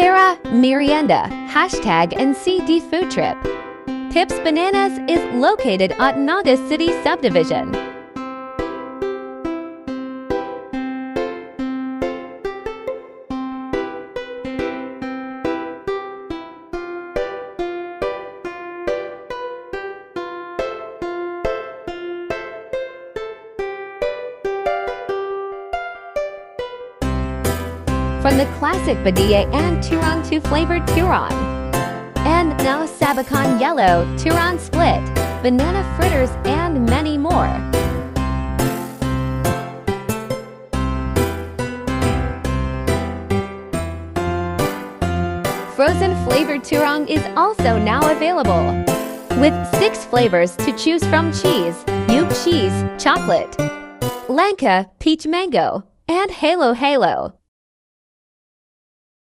Terra Merienda, #NCD Food Trip. Pips Bananas is located at Naga City Subdivision. From the classic Badia and Turon to flavored Turon. And now Sabacan Yellow, Turon Split, banana fritters, and many more. Frozen flavored Turon is also now available. With 6 flavors to choose from: cheese, Yube cheese, chocolate, Lanka, peach mango, and Halo Halo.